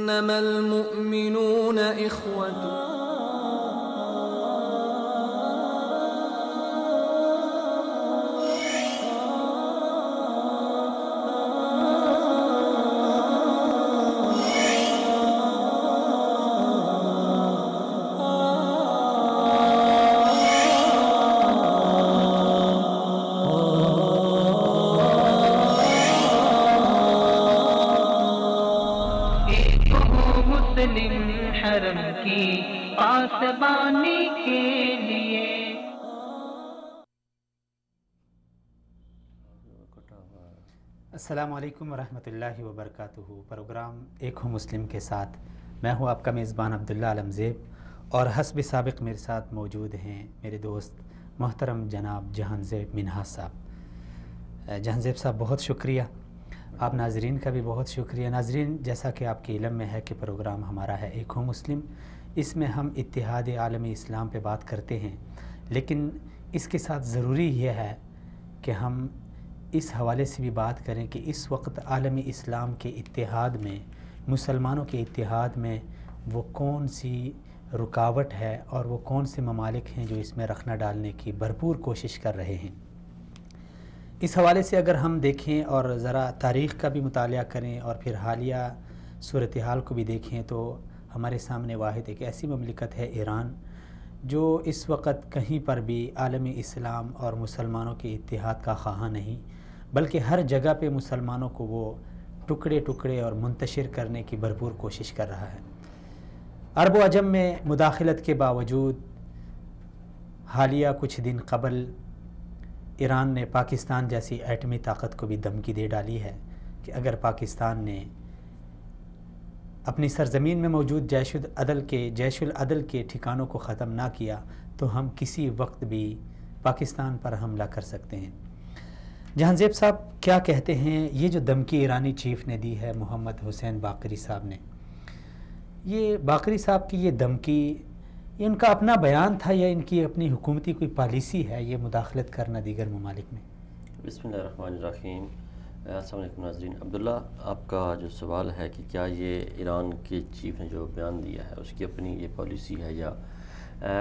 انما المؤمنون اخوة. السلام علیکم ورحمۃ اللہ وبرکاتہ. پروگرام ایک ہو مسلم کے ساتھ میں ہوں آپ کا میزبان عبداللہ علم زیب، اور حسب سابق میرے ساتھ موجود ہیں میرے دوست محترم جناب جہان زیب منہاس صاحب. جہان زیب صاحب بہت شکریہ. آپ ناظرین کا بھی بہت شکریہ. ناظرین، جیسا کہ آپ کے علم میں ہے کہ پروگرام ہمارا ہے ایک ہو مسلم، اس میں ہم اتحاد عالمی اسلام پہ بات کرتے ہیں، لیکن اس کے ساتھ ضروری یہ ہے کہ ہم اس حوالے سے بھی بات کریں کہ اس وقت عالمی اسلام کے اتحاد میں، مسلمانوں کے اتحاد میں وہ کون سی رکاوٹ ہے اور وہ کون سے ممالک ہیں جو اس میں رخنہ ڈالنے کی بھرپور کوشش کر رہے ہیں. اس حوالے سے اگر ہم دیکھیں اور ذرا تاریخ کا بھی مطالعہ کریں اور پھر حالیہ صورتحال کو بھی دیکھیں تو ہمارے سامنے واحد ایک ایسی مملکت ہے ایران، جو اس وقت کہیں پر بھی عالمی اسلام اور مسلمانوں کے اتحاد کا خواہاں نہیں، بلکہ ہر جگہ پہ مسلمانوں کو وہ ٹکڑے ٹکڑے اور منتشر کرنے کی بھرپور کوشش کر رہا ہے. عرب و عجم میں مداخلت کے باوجود حالیہ کچھ دن قبل ایران نے پاکستان جیسی ایٹمی طاقت کو بھی دھمکی دے ڈالی ہے کہ اگر پاکستان نے اپنی سرزمین میں موجود جیش العدل کے ٹھکانوں کو ختم نہ کیا تو ہم کسی وقت بھی پاکستان پر حملہ کر سکتے ہیں. جہان زیب صاحب کیا کہتے ہیں؟ یہ جو دھمکی ایرانی چیف نے دی ہے محمد حسین باقری صاحب نے، یہ باقری صاحب کی یہ دھمکی، یہ ان کا اپنا بیان تھا یا ان کی اپنی حکومتی کوئی پالیسی ہے یہ مداخلت کرنا دیگر ممالک میں؟ بسم اللہ الرحمن الرحیم. السلام علیکم ناظرین. عبداللہ، آپ کا جو سوال ہے کہ کیا یہ ایران کے چیف نے جو بیان دیا ہے اس کی اپنی یہ پالیسی ہے، یا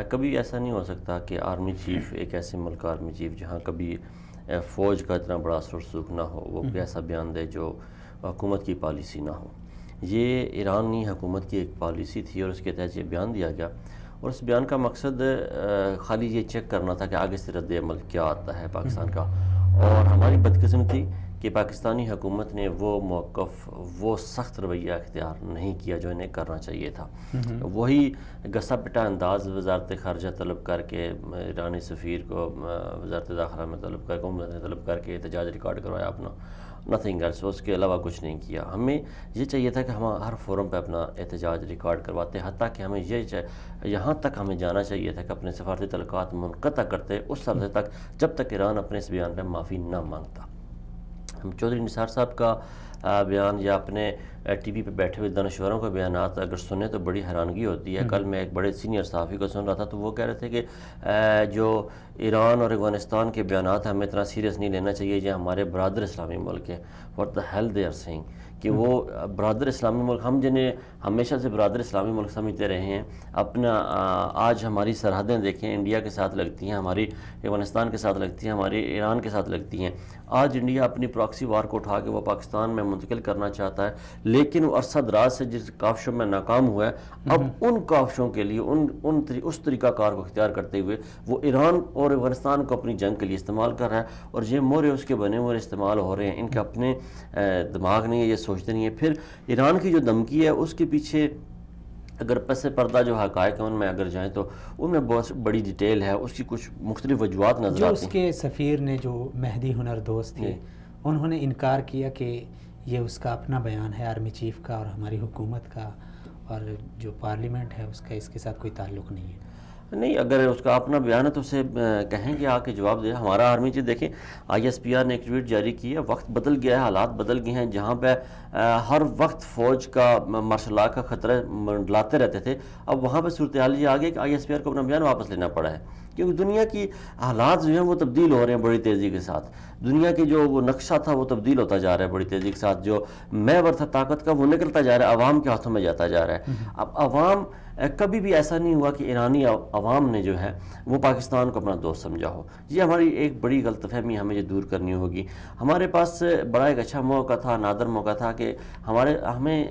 کبھی ایسا نہیں ہو سکتا کہ آرمی چیف، ایک ایسے ملک کا آرمی چیف جہاں کبھی فوج کا اتنا بڑا اثر و رسوخ نہ ہو، وہ کوئی ایسا بیان دے جو حکومت کی پالیسی نہ ہو. یہ ایرانی حکومت کی ایک پالیسی تھی اور اس کے تحت یہ بیان دیا گیا، اور اس بیان کا مقصد خالی یہ چیک کرنا تھا کہ آگے سے رد عمل کیا آتا ہے پاکستان کا. اور ہماری بدقسمتی کہ پاکستانی حکومت نے وہ موقف، وہ سخت رویہ اختیار نہیں کیا جو انہیں کرنا چاہیے تھا. وہی گسا پٹا انداز وزارت خارجہ طلب کر کے، ایرانی سفیر کو وزارت داخلہ میں طلب کر کے، عمرت نے طلب کر کے احتجاج ریکارڈ کروایا اپنا، نتھنگ ایلس. اس کے علاوہ کچھ نہیں کیا. ہمیں یہ چاہیے تھا کہ ہم ہر فورم پہ اپنا احتجاج ریکارڈ کرواتے، حتیٰ کہ ہمیں یہاں تک ہمیں جانا چاہیے تھا کہ اپنے سفارتی تعلقات منقطع کرتے اس عرصے تک جب تک ایران اپنے اس بیان پہ معافی نہ مانگتا. چودھری نثار صاحب کا بیان یا اپنے ٹی وی پہ بیٹھے ہوئے دانشوروں کے بیانات اگر سنیں تو بڑی حیرانگی ہوتی ہے. کل میں ایک بڑے سینئر صحافی کو سن رہا تھا تو وہ کہہ رہے تھے کہ جو ایران اور افغانستان کے بیانات ہمیں اتنا سیریس نہیں لینا چاہیے، یہ ہمارے برادر اسلامی ملک ہیں. What the hell they are seeing کہ وہ برادر اسلامی ملک، ہم جنہیں ہمیشہ سے برادر اسلامی ملک سمجھتے رہے ہیں، اپنا آج ہماری سرحدیں دیکھیں، انڈیا کے ساتھ لگتی ہیں، ہماری افغانستان کے ساتھ لگتی ہیں، ہماری ایران کے ساتھ لگتی ہیں. آج انڈیا اپنی پراکسی وار کو اٹھا کے وہ پاکستان میں منتقل کرنا چاہتا ہے، لیکن وہ عرصہ دراز سے جس کاوشوں میں ناکام ہوا ہے، اب ان کاوشوں کے لیے اس طریقہ کار کو اختیار کرتے ہوئے وہ ایران اور افغانستان کو اپنی جنگ کے لیے استعمال کر رہا ہے. اور یہ مورے اس کے بنے ہوئے استعمال ہو رہے ہیں، ان کے اپنے دماغ نہیں ہے، یہ سوچتے نہیں ہیں. پھر ایران کی جو دھمکی ہے اس کے پیچھے اگر پس پردہ جو حقائق ہیں ان میں اگر جائیں تو ان میں بہت بڑی ڈیٹیل ہے، اس کی کچھ مختلف وجوہات نظر جو آتی اس ہیں. کے سفیر نے، جو مہدی ہنر دوست تھے، انہوں نے انکار کیا کہ یہ اس کا اپنا بیان ہے آرمی چیف کا اور ہماری حکومت کا، اور جو پارلیمنٹ ہے اس کا اس کے ساتھ کوئی تعلق نہیں ہے. نہیں، اگر اس کا اپنا بیان ہے تو اسے کہیں کہ آ کے جواب دے. ہمارا آرمی چیف دیکھیں ISPR نے ایک ٹویٹ جاری کی ہے، وقت بدل گیا ہے، حالات بدل گئے ہیں. جہاں پہ ہر وقت فوج کا مارشل لا کا خطرہ منڈلاتے رہتے تھے، اب وہاں پہ صورتحال یہ آ گئی کہ ISPR کو اپنا بیان واپس لینا پڑا ہے، کیونکہ دنیا کی حالات جو ہیں وہ تبدیل ہو رہے ہیں بڑی تیزی کے ساتھ. دنیا کی جو وہ نقشہ تھا وہ تبدیل ہوتا جا رہا ہے بڑی تیزی کے ساتھ. جو محور تھا طاقت کا وہ نکلتا جا رہا ہے، عوام کے ہاتھوں میں جاتا جا رہا ہے. اب عوام، کبھی بھی ایسا نہیں ہوا کہ ایرانی عوام نے جو ہے وہ پاکستان کو اپنا دوست سمجھا ہو. یہ ہماری ایک بڑی غلط فہمی ہمیں یہ دور کرنی ہوگی. ہمارے پاس بڑا ایک اچھا موقع تھا، نادر موقع تھا کہ ہمیں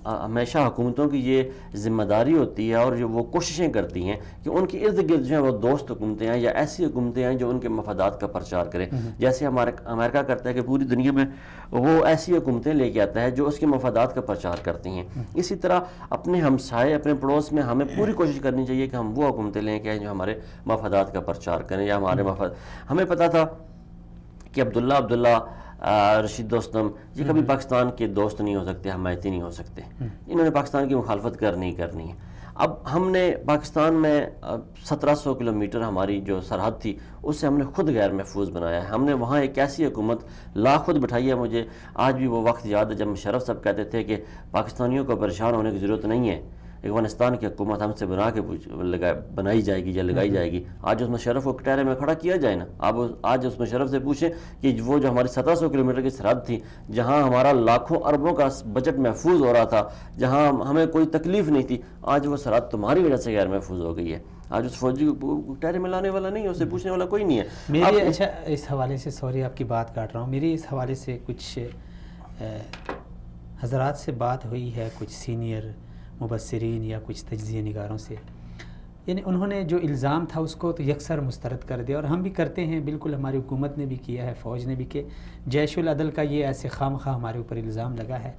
ہمیشہ حکومتوں کی یہ ذمہ داری ہوتی ہے اور جو وہ کوششیں کرتی ہیں کہ ان کے ارد گرد جو ہیں وہ دوست حکومتیں ہیں یا ایسی حکومتیں ہیں جو ان کے مفادات کا پرچار کریں. جیسے امریکہ کرتا ہے کہ پوری دنیا میں وہ ایسی حکومتیں لے کے آتا ہے جو اس کے مفادات کا پرچار کرتی ہیں. اسی طرح اپنے ہمسائے، اپنے پڑوس میں ہمیں پوری کوشش کرنی چاہیے کہ ہم وہ حکومتیں لیں کہ جو ہمارے مفادات کا پرچار کریں یا ہمارے مفاد. ہمیں پتہ تھا کہ عبداللہ رشید دوستم یہ کبھی پاکستان کے دوست نہیں ہو سکتے، حمایتی نہیں ہو سکتے. انہوں نے پاکستان کی مخالفت کرنی ہے. اب ہم نے پاکستان میں 1700 کلومیٹر ہماری جو سرحد تھی اس سے ہم نے خود غیر محفوظ بنایا ہے. ہم نے وہاں ایک ایسی حکومت لا خود بٹھائی ہے. مجھے آج بھی وہ وقت یاد ہے جب مشرف صاحب کہتے تھے کہ پاکستانیوں کو پریشان ہونے کی ضرورت نہیں ہے، افغانستان کی حکومت ہم سے بنا کے بنائی جائے گی یا لگائی جائے گی. آج اس مشرف کو کٹہرے میں کھڑا کیا جائے نا. آپ آج اس مشرف سے پوچھیں کہ وہ جو ہماری 1700 کلومیٹر کی سرحد تھی، جہاں ہمارا لاکھوں اربوں کا بجٹ محفوظ ہو رہا تھا، جہاں ہمیں کوئی تکلیف نہیں تھی، آج وہ سرحد تمہاری وجہ سے غیر محفوظ ہو گئی ہے. آج اس فوجی کو کٹہرے میں لانے والا نہیں ہے، اسے پوچھنے والا کوئی نہیں ہے. میری اچھا اس حوالے سے، سوری آپ کی بات کاٹ رہا ہوں، میری اس حوالے سے کچھ حضرات سے بات ہوئی ہے، کچھ سینئر مبصرین یا کچھ تجزیہ نگاروں سے. یعنی انہوں نے جو الزام تھا اس کو تو یکسر مسترد کر دیا، اور ہم بھی کرتے ہیں، بالکل ہماری حکومت نے بھی کیا ہے، فوج نے بھی، کہ جیش العدل کا یہ ایسے خام خواہ ہمارے اوپر الزام لگا ہے.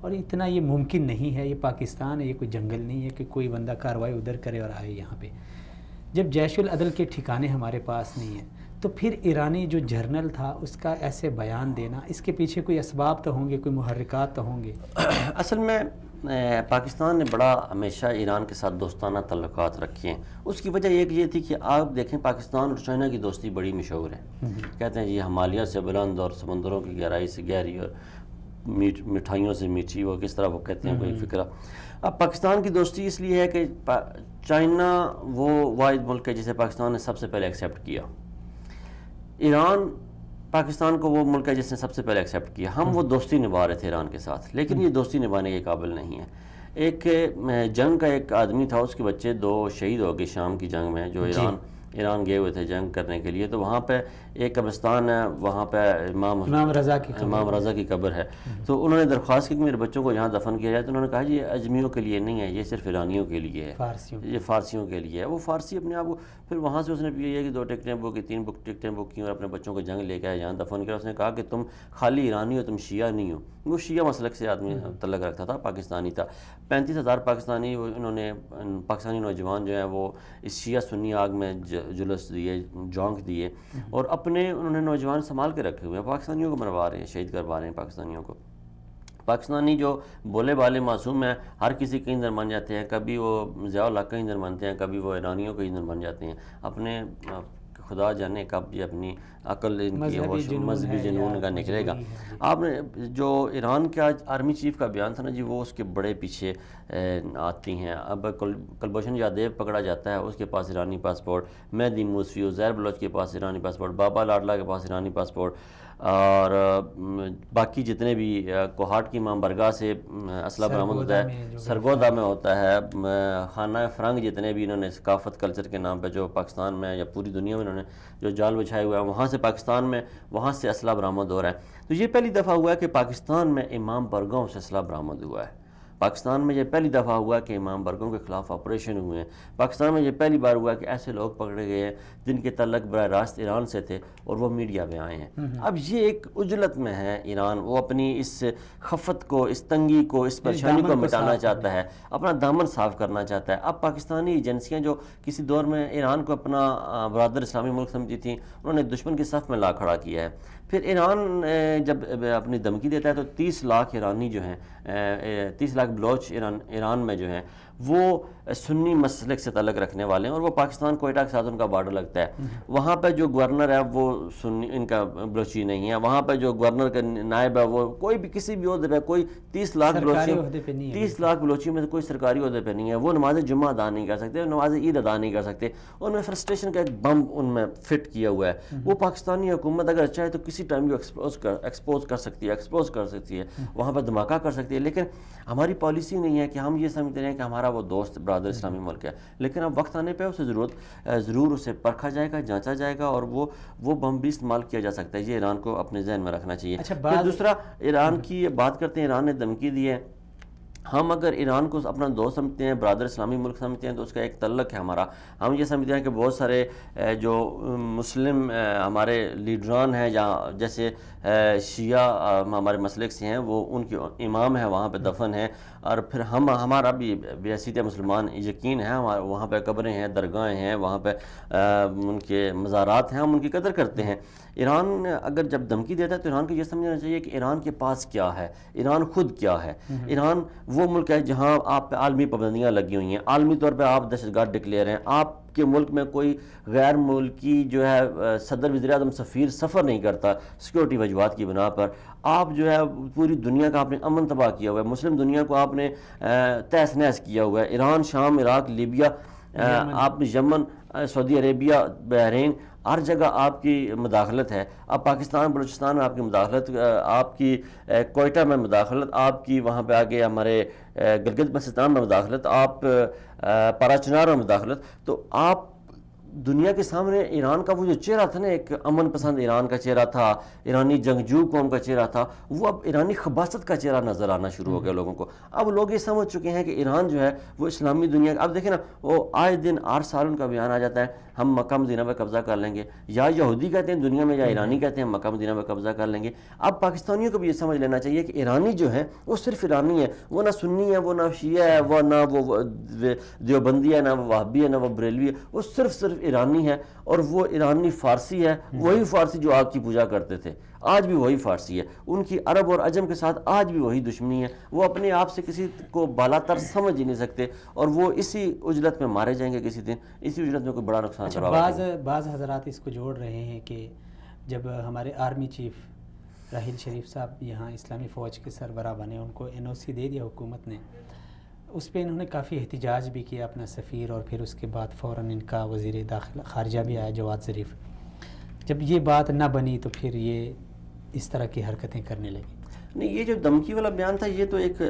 اور اتنا یہ ممکن نہیں ہے، یہ پاکستان ہے، یہ کوئی جنگل نہیں ہے کہ کوئی بندہ کارروائی ادھر کرے اور آئے یہاں پہ. جب جیش العدل کے ٹھکانے ہمارے پاس نہیں ہیں تو پھر ایرانی جو جرنل تھا اس کا ایسے بیان دینا، اس کے پیچھے کوئی اسباب تو ہوں گے، کوئی محرکات تو ہوں گے. اصل میں پاکستان نے بڑا ہمیشہ ایران کے ساتھ دوستانہ تعلقات رکھے ہیں. اس کی وجہ ایک یہ تھی کہ آپ دیکھیں پاکستان اور چائنا کی دوستی بڑی مشہور ہے. کہتے ہیں جی ہمالیہ سے بلند اور سمندروں کی گہرائی سے گہری اور مٹھائیوں سے میٹھی، وہ کس طرح وہ کہتے ہیں کوئی فکرہ. اب پاکستان کی دوستی اس لیے ہے کہ چائنا وہ واحد ملک ہے جسے پاکستان نے سب سے پہلے ایکسیپٹ کیا. ایران پاکستان کو وہ ملک ہے جس نے سب سے پہلے ایکسیپٹ کیا. ہم وہ دوستی نبھا رہے تھے ایران کے ساتھ، لیکن یہ دوستی نبھانے کے قابل نہیں ہے. ایک جنگ کا ایک آدمی تھا، اس کے بچے 2 شہید ہو گئے شام کی جنگ میں، جو ایران گئے ہوئے تھے جنگ کرنے کے لیے. تو وہاں پہ ایک قبرستان ہے، وہاں پہ امام رضا کی قبر ہے. تو انہوں نے درخواست کی کہ میرے بچوں کو یہاں دفن کیا جائے. تو انہوں نے کہا جی یہ اجمیوں کے لیے نہیں ہے، یہ صرف ایرانیوں کے لیے ہے، یہ فارسیوں کے لیے ہے. وہ فارسی اپنے آپ کو، پھر وہاں سے اس نے یہ کہ 2 ٹکٹیں بک کی، 3 ٹکٹیں بک کی اور اپنے بچوں کو جنگ لے کے آئے، یہاں دفن کیا. اس نے کہا کہ تم خالی ایرانی ہو، تم شیعہ نہیں ہو. وہ شیعہ مسلک سے آدمی تعلق رکھتا تھا، پاکستانی تھا. 35,000 پاکستانی انہوں نے، پاکستانی نوجوان جو ہیں وہ اس شیعہ سنی آگ میں جلوس دیے، جونک دیے، اور اپنے انہوں نے نوجوان سنبھال کے رکھے ہوئے ہیں. پاکستانیوں کو مروا رہے ہیں، شہید کروا رہے ہیں پاکستانیوں کو. پاکستانی جو بولے والے معصوم ہیں، ہر کسی کے ایندھن بن جاتے ہیں. کبھی وہ ضیاء الحق کا ایندھن بنتے ہیں، کبھی وہ ایرانیوں کے ایندھن بن جاتے ہیں. اپنے خدا جانے کب یہ اپنی عقل ان کی ہوش مذہبی جنون کا نکلے گا. آپ نے جو ایران کا آرمی چیف کا بیان تھا نا جی، وہ اس کے بڑے پیچھے آتی ہیں. اب کلبھوشن یادیو پکڑا جاتا ہے، اس کے پاس ایرانی پاسپورٹ. مہدی موسوی، زہر بلوچ کے پاس ایرانی پاسپورٹ. بابا لاڈلا کے پاس ایرانی پاسپورٹ. اور باقی جتنے بھی کوہاٹ کی امام برگاہ سے اسلحہ برآمد ہوتا ہے، سرگودا میں ہوتا ہے، خانہ فرنگ جتنے بھی انہوں نے ثقافت کلچر کے نام پہ جو پاکستان میں یا پوری دنیا میں انہوں نے جو جال بچھائے ہوئے ہیں، وہاں سے پاکستان میں وہاں سے اسلحہ برآمد ہو رہا ہے. تو یہ پہلی دفعہ ہوا ہے کہ پاکستان میں امام برگاہوں سے اسلحہ برآمد ہوا ہے. پاکستان میں یہ پہلی دفعہ ہوا کہ امام برگوں کے خلاف آپریشن ہوئے ہیں. پاکستان میں یہ پہلی بار ہوا کہ ایسے لوگ پکڑے گئے ہیں جن کے تعلق براہ راست ایران سے تھے اور وہ میڈیا میں آئے ہیں. اب یہ ایک عجلت میں ہے ایران، وہ اپنی اس خفت کو، اس تنگی کو، اس پریشانی کو مٹانا چاہتا ہے، اپنا دامن صاف کرنا چاہتا ہے. اب پاکستانی ایجنسیاں جو کسی دور میں ایران کو اپنا برادر اسلامی ملک سمجھی تھیں، انہوں نے دشمن کے صف میں لا کھڑا کیا ہے. پھر ایران جب اپنی دھمکی دیتا ہے تو 30 لاکھ ایرانی جو ہیں 30 لاکھ بلوچ ایران میں جو ہیں وہ سنی مسلک سے تعلق رکھنے والے ہیں، اور وہ پاکستان کوئٹہ کے ساتھ ان کا بارڈر لگتا ہے. وہاں پہ جو گورنر ہے وہ سنی، ان کا بلوچی نہیں ہے. وہاں پہ جو گورنر کا نائب ہے وہ کوئی بھی کسی بھی عہدے پہ، کوئی 30 لاکھ بلوچی میں سے کوئی سرکاری عہدے پہ نہیں ہے. وہ نماز جمعہ ادا نہیں کر سکتے، نماز عید ادا نہیں کر سکتے. ان میں فرسٹریشن کا ایک بم ان میں فٹ کیا ہوا ہے. وہ پاکستانی حکومت اگر چاہے تو کسی ٹائم بھی ایکسپوز کر سکتی ہے، وہاں پہ دھماکہ کر سکتی ہے. لیکن ہماری پالیسی نہیں ہے کہ ہم یہ سمجھتے ہیں کہ ہمارا وہ دوست برادر اسلامی ملک ہے. لیکن اب وقت آنے پہ اسے ضرور اسے پرکھا جائے گا، جانچا جائے گا، اور وہ بم بھی استعمال کیا جا سکتا ہے. یہ ایران کو اپنے ذہن میں رکھنا چاہیے. پھر دوسرا ایران کی بات کرتے ہیں. ایران نے دھمکی دی ہے. ہم اگر ایران کو اپنا دوست سمجھتے ہیں، برادر اسلامی ملک سمجھتے ہیں، تو اس کا ایک تعلق ہے ہمارا. ہم یہ سمجھتے ہیں کہ بہت سارے جو مسلم ہمارے لیڈران ہیں، یا جیسے شیعہ ہمارے مسلک سے ہیں، وہ ان کے امام ہیں وہاں پہ دفن ہیں. اور پھر ہمارا بھی بحیثیت مسلمان یقین ہے، وہاں پہ قبریں ہیں، درگاہیں ہیں، وہاں پہ ان کے مزارات ہیں، ہم ان کی قدر کرتے ہیں. ایران اگر جب دھمکی دیتا ہے تو ایران کو یہ سمجھنا چاہیے کہ ایران کے پاس کیا ہے، ایران خود کیا ہے. ایران وہ ملک ہے جہاں آپ پہ عالمی پابندیاں لگی ہوئی ہیں. عالمی طور پہ آپ دہشت گرد ڈکلیئر ہیں. آپ کے ملک میں کوئی غیر ملکی جو ہے صدر، وزیر اعظم، سفیر سفر نہیں کرتا سیکورٹی وجوہات کی بنا پر. آپ جو ہے پوری دنیا کا آپ نے امن تباہ کیا ہوا ہے، مسلم دنیا کو آپ نے تہس نہس کیا ہوا ہے. ایران، شام، عراق، لیبیا، آپ نے یمن، سعودی عربیہ، بحرین، ہر جگہ آپ کی مداخلت ہے. اب پاکستان، بلوچستان میں آپ کی مداخلت، آپ کی کوئٹہ میں مداخلت، آپ کی وہاں پہ آگے ہمارے گلگت بلتستان میں مداخلت، آپ پاراچنار میں مداخلت. تو آپ دنیا کے سامنے ایران کا وہ جو چہرہ تھا نا، ایک امن پسند ایران کا چہرہ تھا، ایرانی جنگجو قوم کا چہرہ تھا، وہ اب ایرانی خباثت کا چہرہ نظر آنا شروع ہو گیا لوگوں کو. اب لوگ یہ سمجھ چکے ہیں کہ ایران جو ہے وہ اسلامی دنیا اب دیکھیں نا، وہ آئے دن 8 سال ان کا بیان آ جاتا ہے ہم مکہ مدینہ پہ قبضہ کر لیں گے. یا یہودی کہتے ہیں دنیا میں، یا ایرانی کہتے ہیں مکہ مدینہ پہ قبضہ کر لیں گے. اب پاکستانیوں کو بھی یہ سمجھ لینا چاہیے کہ ایرانی جو ہے وہ صرف ایرانی ہے، وہ نہ سنی ہے، وہ نہ شیعہ ہے، وہ نہ وہ دیوبندی ہے، نہ وہ وہابی ہے، نہ وہ بریلوی ہے. وہ صرف ایرانی ہے. اور وہ ایرانی فارسی ہے، وہی فارسی جو آگ کی پوجا کرتے تھے، آج بھی وہی فارسی ہے. ان کی عرب اور عجم کے ساتھ آج بھی وہی دشمنی ہے. وہ اپنے آپ سے کسی کو بالا تر سمجھ ہی نہیں سکتے، اور وہ اسی اجلت میں مارے جائیں گے کسی دن. اسی اجلت میں کوئی بڑا نقصان بعض حضرات اس کو جوڑ رہے ہیں کہ جب ہمارے آرمی چیف راحیل شریف صاحب یہاں اسلامی فوج کے سربراہ بنے، ان کو NOC دے دیا حکومت نے. اس پہ انہوں نے کافی احتجاج بھی کیا اپنا سفیر، اور پھر اس کے بعد فوراً ان کا وزیر داخلہ خارجہ بھی آیا جواد ظریف. جب یہ بات نہ بنی تو پھر یہ اس طرح کی حرکتیں کرنے لگی. نہیں، یہ جو دھمکی والا بیان تھا، یہ تو ایک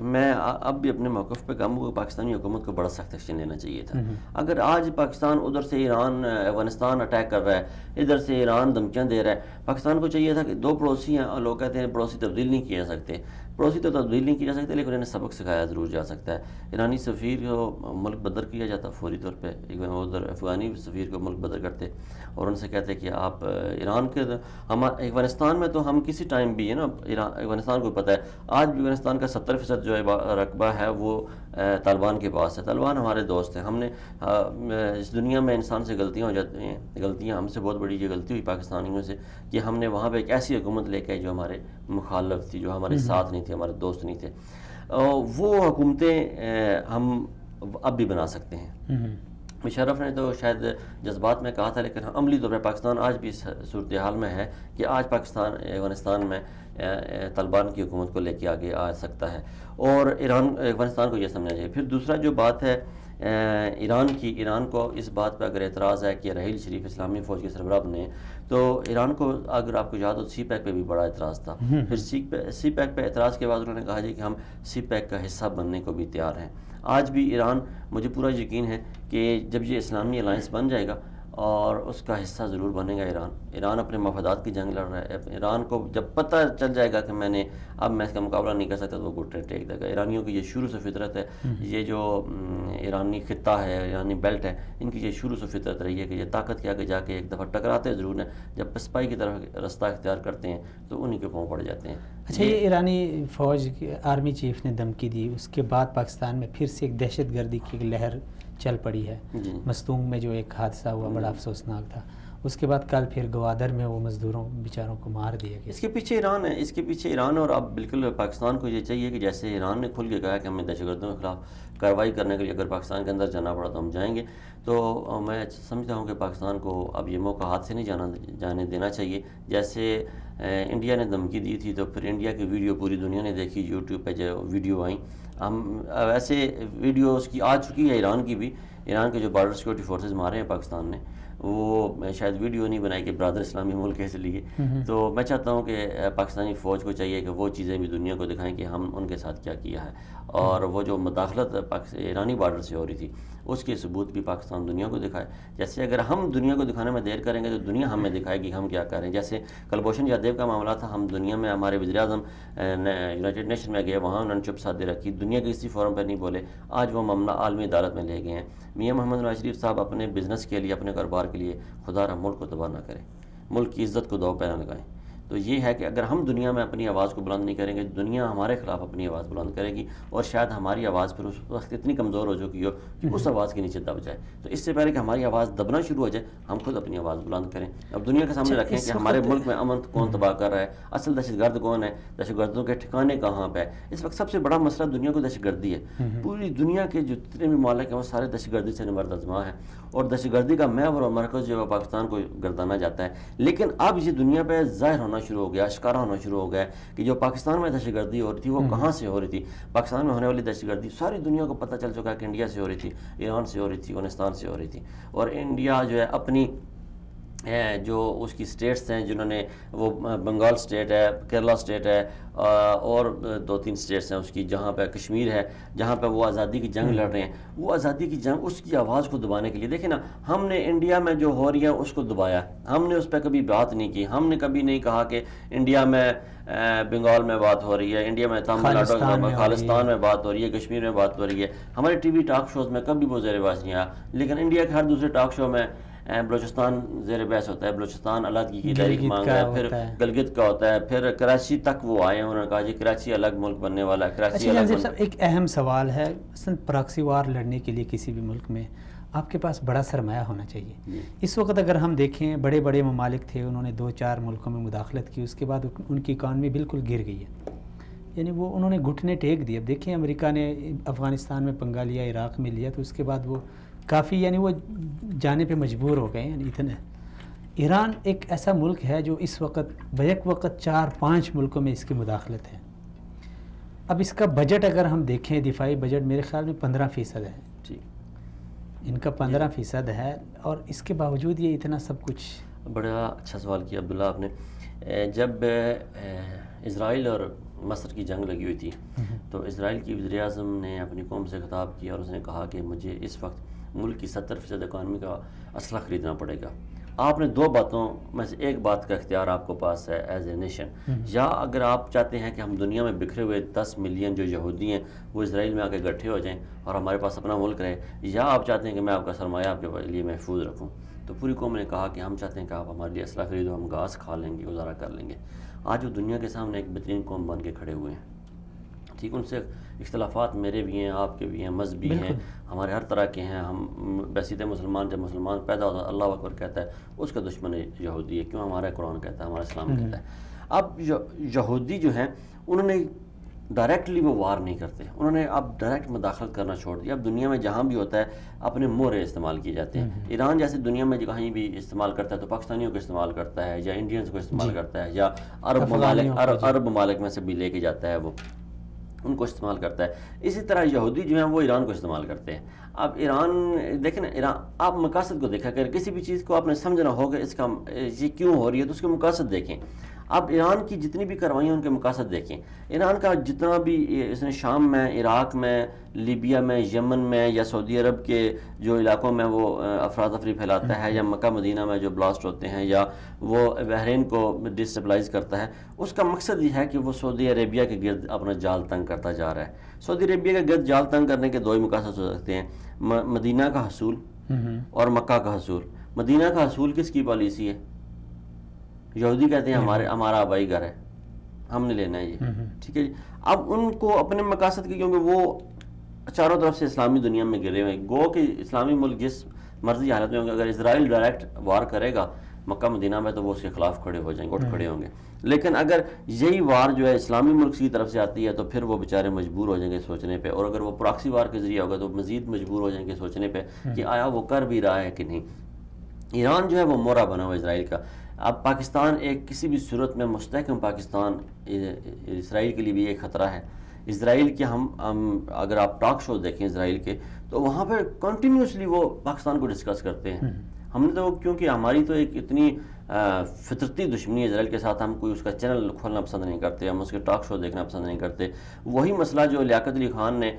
میں اب بھی اپنے موقف پہ کہوں گا، پاکستانی حکومت کو بڑا سخت ایکشن لینا چاہیے تھا. اگر آج پاکستان ادھر سے ایران افغانستان اٹیک کر رہا ہے، ادھر سے ایران دھمکیاں دے رہا ہے، پاکستان کو چاہیے تھا کہ دو پڑوسی ہیں، لوگ کہتے ہیں پڑوسی تبدیل نہیں کیے جا سکتے. پڑوسی تو تبدیل نہیں کی جا سکتے، لیکن انہیں سبق سکھایا ضرور جا سکتا ہے. ایرانی سفیر کو ملک بدر کیا جاتا فوری طور پہ، ادھر افغانی سفیر کو ملک بدر کرتے اور ان سے کہتے کہ آپ ایران کے، ہم افغانستان میں تو ہم کسی ٹائم بھی ہے نا، افغانستان کو پتہ ہے آج بھی افغانستان کا 70% جو رقبہ ہے وہ طالبان کے پاس ہے. طالبان ہمارے دوست ہیں. ہم نے اس دنیا میں انسان سے غلطیاں ہو جاتی ہیں، غلطیاں ہم سے بہت بڑی یہ غلطی ہوئی پاکستانیوں سے کہ ہم نے وہاں پہ ایک ایسی حکومت لے کے آئی جو ہمارے مخالف تھی، جو ہمارے ساتھ نہیں تھی، ہمارے دوست نہیں تھے. وہ حکومتیں ہم اب بھی بنا سکتے ہیں. مشرف نے تو شاید جذبات میں کہا تھا، لیکن عملی طور پہ پاکستان آج بھی اس صورتحال میں ہے کہ آج پاکستان افغانستان میں طالبان کی حکومت کو لے کے آگے آ سکتا ہے، اور افغانستان کو یہ سمجھنا چاہیے. پھر دوسرا جو بات ہے ایران کی، ایران کو اس بات پہ اگر اعتراض ہے کہ راحیل شریف اسلامی فوج کے سربراہ بنے، تو ایران کو اگر آپ کو یاد ہو سی پیک پہ بھی بڑا اعتراض تھا. پھر سی پیک پہ اعتراض کے بعد انہوں نے کہا جی کہ ہم سی پیک کا حصہ بننے کو بھی تیار ہیں. آج بھی ایران، مجھے پورا یقین ہے کہ جب یہ اسلامی الائنس بن جائے گا اور اس کا حصہ ضرور بنے گا ایران اپنے مفادات کی جنگ لڑ رہا ہے. ایران کو جب پتہ چل جائے گا کہ اب میں اس کا مقابلہ نہیں کر سکتا تو وہ گھٹنے ٹیک دے گا. ایرانیوں کی یہ شروع سے فطرت ہے، یہ جو ایرانی خطہ ہے، ایرانی بیلٹ ہے، ان کی یہ شروع سے فطرت رہی ہے کہ یہ طاقت کے آگے جا کے ایک دفعہ ٹکراتے ضرور ہیں، جب پسپائی کی طرف رستہ اختیار کرتے ہیں تو انہی کے پاؤں پڑ جاتے ہیں. اچھا، یہ ایرانی فوج کے آرمی چیف نے دھمکی دی، اس کے بعد پاکستان میں پھر سے ایک دہشت گردی کی لہر چل پڑی ہے. مستونگ میں جو ایک حادثہ ہوا بڑا افسوسناک تھا، اس کے بعد کل پھر گوادر میں وہ مزدوروں بیچاروں کو مار دیا گیا. اس کے پیچھے ایران ہے، اس کے پیچھے ایران ہے. اور اب بالکل پاکستان کو یہ چاہیے کہ جیسے ایران نے کھل کے کہا کہ ہمیں دہشت گردوں کے خلاف کارروائی کرنے کے لیے اگر پاکستان کے اندر جانا پڑا تو ہم جائیں گے، تو میں سمجھتا ہوں کہ پاکستان کو اب یہ موقع ہاتھ سے نہیں جانے دینا چاہیے. جیسے انڈیا نے دھمکی دی تھی تو پھر انڈیا کی ویڈیو پوری دنیا نے دیکھی، یوٹیوب پہ جو ویڈیو آئیں، ہم ایسے ویڈیو اس کی آ چکی ہے ایران کی بھی. ایران کے جو بارڈر سیکورٹی فورسز مارے ہیں پاکستان نے، وہ شاید ویڈیو نہیں بنائی کہ برادر اسلامی ملک ہے اس لیے. تو میں چاہتا ہوں کہ پاکستانی فوج کو چاہیے کہ وہ چیزیں بھی دنیا کو دکھائیں کہ ہم ان کے ساتھ کیا کیا ہے. اور وہ جو مداخلت ایرانی بارڈر سے ہو رہی تھی اس کے ثبوت بھی پاکستان دنیا کو دکھائے. جیسے اگر ہم دنیا کو دکھانے میں دیر کریں گے تو دنیا ہمیں دکھائے گی ہم کیا کر رہے ہیں. جیسے کلبھوشن یادیو کا معاملہ تھا، ہم دنیا میں ہمارے وزیر اعظم یونائٹڈ نیشن میں گئے، وہاں انہوں نے چپ سادھے رکھی، دنیا کے کسی فورم پہ نہیں بولے. آج وہ معاملہ عالمی عدالت میں لے گئے ہیں. میاں محمد نواز شریف صاحب اپنے بزنس کے لیے، اپنے کاروبار کے لیے خدا را ملک کو تباہ نہ کریں، ملک کی عزت کو دو پہ نہ لگائیں. تو یہ ہے کہ اگر ہم دنیا میں اپنی آواز کو بلند نہیں کریں گے، دنیا ہمارے خلاف اپنی آواز بلند کرے گی، اور شاید ہماری آواز پھر اس وقت اتنی کمزور ہو چکی ہو کہ اس آواز کے نیچے دب جائے. تو اس سے پہلے کہ ہماری آواز دبنا شروع ہو جائے، ہم خود اپنی آواز بلند کریں. اب دنیا کے سامنے رکھیں کہ ہمارے ملک میں امن کون تباہ کر رہا ہے، اصل دہشت گرد کون ہے، دہشت گردوں کے ٹھکانے کہاں پہ. اس وقت سب سے بڑا مسئلہ دنیا کو دہشت گردی ہے. پوری دنیا کے جو جتنے بھی ممالک ہیں وہ سارے دہشت گردی سے نبرد ازما ہیں، اور دہشت گردی کا محور اور مرکز جو ہے پاکستان کو گردانا جاتا ہے. لیکن اب یہ دنیا پہ ظاہر ہونا شروع ہو گیا، اشکارا ہونا شروع ہو گیا کہ جو پاکستان میں دہشت گردی ہو رہی تھی وہ کہاں سے ہو رہی تھی. پاکستان میں ہونے والی دہشت گردی ساری دنیا کو پتہ چل چکا ہے کہ انڈیا سے ہو رہی تھی، ایران سے ہو رہی تھی، افغانستان سے ہو رہی تھی. اور انڈیا جو ہے اپنی جو اس کی سٹیٹس ہیں، جنہوں نے وہ بنگال سٹیٹ ہے، کیرلا سٹیٹ ہے، اور 2-3 سٹیٹس ہیں اس کی، جہاں پہ کشمیر ہے، جہاں پہ وہ آزادی کی جنگ لڑ رہے ہیں. وہ آزادی کی جنگ، اس کی آواز کو دبانے کے لیے دیکھیں نا، ہم نے انڈیا میں جو ہو رہی ہے اس کو دبایا، ہم نے اس پہ کبھی بات نہیں کی. ہم نے کبھی نہیں کہا کہ انڈیا میں بنگال میں بات ہو رہی ہے، انڈیا میں تامل ناڈو خالستان میں بات ہو رہی ہے، کشمیر میں بات ہو رہی ہے. ہمارے ٹی وی ٹاک شوز میں کبھی وہ زیر بحث نہیں آیا. لیکن انڈیا کے ہر دوسرے ٹاک شو میں بلوچستان زیر بحث ہوتا ہے، بلوچستان علیحدگی کی تحریک مانگ رہا ہے، پھر گلگت کا ہوتا ہے، پھر کراچی تک وہ آئے ہیں، انہوں نے کہا جی کراچی الگ ملک بننے والا ہے، کراچی الگ. ایک اہم سوال ہے، مثلا پراکسی وار لڑنے کے لیے کسی بھی ملک میں آپ کے پاس بڑا سرمایہ ہونا چاہیے. اس وقت اگر ہم دیکھیں بڑے بڑے ممالک تھے، انہوں نے 2-4 ملکوں میں مداخلت کی، اس کے بعد ان کی اکانومی بالکل گر گئی ہے، یعنی وہ انہوں نے گھٹنے ٹیک دیے. اب دیکھیں امریکہ نے افغانستان میں پنگا لیا، عراق میں لیا، تو اس کے بعد وہ کافی یعنی وہ جانے پہ مجبور ہو گئے. یعنی اتنے ایران ایک ایسا ملک ہے جو اس وقت بیک وقت 4-5 ملکوں میں اس کی مداخلت ہے. اب اس کا بجٹ اگر ہم دیکھیں، دفاعی بجٹ میرے خیال میں 15% ہے، ان کا 15% ہے، اور اس کے باوجود یہ اتنا سب کچھ. بڑا اچھا سوال کیا عبداللہ آپ نے. جب اسرائیل اور مصر کی جنگ لگی ہوئی تھی تو اسرائیل کی وزیر اعظم نے اپنی قوم سے خطاب کیا اور اس نے کہا کہ مجھے اس وقت ملک کی 70% اکانومی کا اسلحہ خریدنا پڑے گا. آپ نے 2 باتوں میں سے ایک بات کا اختیار آپ کو پاس ہے ایز اے نیشن. یا اگر آپ چاہتے ہیں کہ ہم دنیا میں بکھرے ہوئے 10 ملین جو یہودی ہیں وہ اسرائیل میں آ کے اکٹھے ہو جائیں اور ہمارے پاس اپنا ملک رہے، یا آپ چاہتے ہیں کہ میں آپ کا سرمایہ آپ کے لیے محفوظ رکھوں. تو پوری قوم نے کہا کہ ہم چاہتے ہیں کہ آپ ہمارے لیے اسلحہ خریدو، ہم گھاس کھا لیں گے، گزارا کر لیں گے. آج وہ دنیا کے سامنے ایک بہترین قوم بن کے کھڑے ہوئے ہیں. ٹھیک، ان سے اختلافات میرے بھی ہیں، آپ کے بھی ہیں، مذہبی ہیں، ہمارے ہر طرح کے ہیں. ہم بیسیط مسلمان، جب مسلمان پیدا ہوتا ہے اللہ اکبر کہتا ہے، اس کا دشمن یہودی ہے. کیوں؟ ہمارا قرآن کہتا ہے، ہمارا اسلام کہتا ہے. اب یہودی جو ہیں انہوں نے ڈائریکٹلی وہ وار نہیں کرتے، انہوں نے اب ڈائریکٹ مداخلت کرنا چھوڑ دیا. اب دنیا میں جہاں بھی ہوتا ہے اپنے مورے استعمال کیے جاتے ہیں. ایران جیسے دنیا میں کہیں بھی استعمال کرتا ہے تو پاکستانیوں کو استعمال کرتا ہے، یا انڈینز کو استعمال کرتا ہے، یا عرب ممالک میں سے بھی لے کے جاتا ہے، وہ ان کو استعمال کرتا ہے. اسی طرح یہودی جو ہیں وہ ایران کو استعمال کرتے ہیں. اب ایران دیکھیں نا، ایران آپ مقاصد کو دیکھا کریں، کسی بھی چیز کو آپ نے سمجھنا ہوگا اس کا یہ کیوں ہو رہی ہے تو اس کے مقاصد دیکھیں. اب ایران کی جتنی بھی کاروائیاں ان کے مقاصد دیکھیں. ایران کا جتنا بھی اس نے شام میں، عراق میں، لیبیا میں، یمن میں، یا سعودی عرب کے جو علاقوں میں وہ افراتفری پھیلاتا ہے، یا مکہ مدینہ میں جو بلاسٹ ہوتے ہیں، یا وہ بحرین کو ڈسٹیبلائز کرتا ہے، اس کا مقصد یہ ہے کہ وہ سعودی عربیہ کے گرد اپنا جال تنگ کرتا جا رہا ہے. سعودی عربیہ کے گرد جال تنگ کرنے کے 2 ہی مقاصد ہو سکتے ہیں، مدینہ کا حصول اور مکہ کا حصول. مدینہ کا حصول کس کی پالیسی ہے؟ یہودی کہتے ہیں ہمارا آبائی گھر ہے، ہم نے لینا ہے یہ. ٹھیک ہے جی. اب ان کو اپنے مقاصد کی، کیونکہ وہ چاروں طرف سے اسلامی دنیا میں گرے ہوئے ہیں، گو کہ اسلامی ملک جس مرضی حالت میں ہوں گے، اگر اسرائیل ڈائریکٹ وار کرے گا مکہ مدینہ میں تو وہ اس کے خلاف کھڑے ہو جائیں گے، اٹھ کھڑے ہوں گے. لیکن اگر یہی وار جو ہے اسلامی ملک کی طرف سے آتی ہے تو پھر وہ بیچارے مجبور ہو جائیں گے سوچنے پہ، اور اگر وہ پراکسی وار کے ذریعے ہوگا تو مزید مجبور ہو جائیں گے سوچنے پہ کہ آیا وہ کر بھی رہا ہے کہ نہیں. ایران جو ہے وہ مورا بنا ہوا اسرائیل کا. اب پاکستان ایک کسی بھی صورت میں مستحکم پاکستان اسرائیل کے لیے بھی ایک خطرہ ہے. اسرائیل کے ہم اگر آپ ٹاک شو دیکھیں اسرائیل کے تو وہاں پہ کنٹینیوسلی وہ پاکستان کو ڈسکس کرتے ہیں. ہم نے تو کیونکہ ہماری تو ایک اتنی فطرتی دشمنی ہے اسرائیل کے ساتھ، ہم کوئی اس کا چینل کھولنا پسند نہیں کرتے، ہم اس کے ٹاک شو دیکھنا پسند نہیں کرتے. وہی مسئلہ جو لیاقت علی خان نے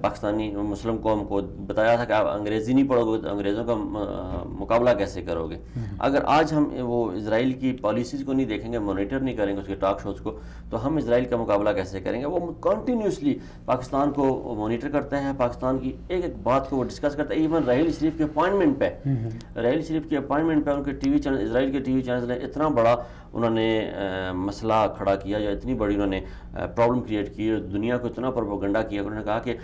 پاکستانی مسلم قوم کو بتایا تھا کہ آپ انگریزی نہیں پڑھو گے تو انگریزوں کا مقابلہ کیسے کرو گے. اگر آج ہم وہ اسرائیل کی پالیسیز کو نہیں دیکھیں گے، مانیٹر نہیں کریں گے اس کے ٹاک شوز کو، تو ہم اسرائیل کا مقابلہ کیسے کریں گے. وہ کنٹینیوسلی پاکستان کو مانیٹر کرتا ہے، پاکستان کی ایک ایک بات کو وہ ڈسکس کرتا ہے. ایون راحیل شریف کے اپائنٹمنٹ پہ راحیل شریف کے اپائنٹمنٹ پہ ان کے ٹی وی چینل، اسرائیل کے ٹی وی چینلز نے اتنا بڑا انہوں نے مسئلہ کھڑا کیا یا اتنی بڑی انہوں نے پرابلم کریٹ کی، دنیا کو اتنا پروپیگنڈا کیا. انہوں نے کہا کہ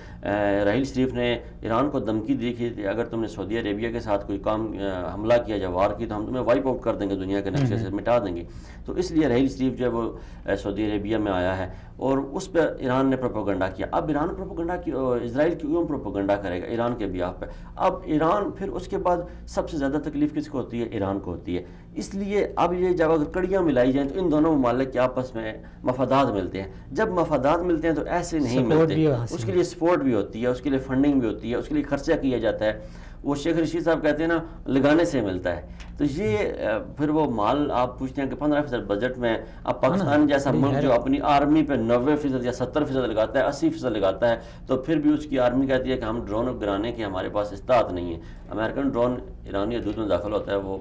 راحیل شریف نے ایران کو دھمکی دی کہ اگر تم نے سعودی عربیہ کے ساتھ کوئی کام حملہ کیا یا وار کی تو ہم تمہیں وائپ آؤٹ کر دیں گے، دنیا کے نقشے سے مٹا دیں گے. تو اس لیے راحیل شریف جو ہے وہ سعودی عربیہ میں آیا ہے اور اس پہ ایران نے پروپیگنڈا کیا. اب ایران پروپیگنڈا کی اسرائیل کیوں پروپیگنڈا کرے گا ایران کے بیاف پہ. اب ایران پھر اس کے بعد سب سے زیادہ تکلیف کس کو ہوتی ہے؟ ایران کو ہوتی ہے. اس لیے اب یہ جب اگر کڑیاں ملائی جائیں تو ان دونوں ممالک کے آپس میں مفادات ملتے ہیں. جب مفادات ملتے ہیں تو ایسے نہیں ملتے، اس کے لیے سپورٹ بھی ہوتی ہے، اس کے لیے فنڈنگ بھی ہوتی ہے، اس کے لیے خرچہ کیا جاتا ہے. وہ شیخ رشید صاحب کہتے ہیں نا لگانے سے ملتا ہے. تو یہ پھر وہ مال آپ پوچھتے ہیں کہ 15% بجٹ میں اب پاکستان جیسا ملک جو اپنی آرمی پہ 90% یا 70% لگاتا ہے، 80% لگاتا ہے، تو پھر بھی اس کی آرمی کہتی ہے کہ ہم ڈرون گرانے کی ہمارے پاس استطاعت نہیں ہے. امریکن ڈرون ایرانی حدود میں داخل ہوتا ہے، وہ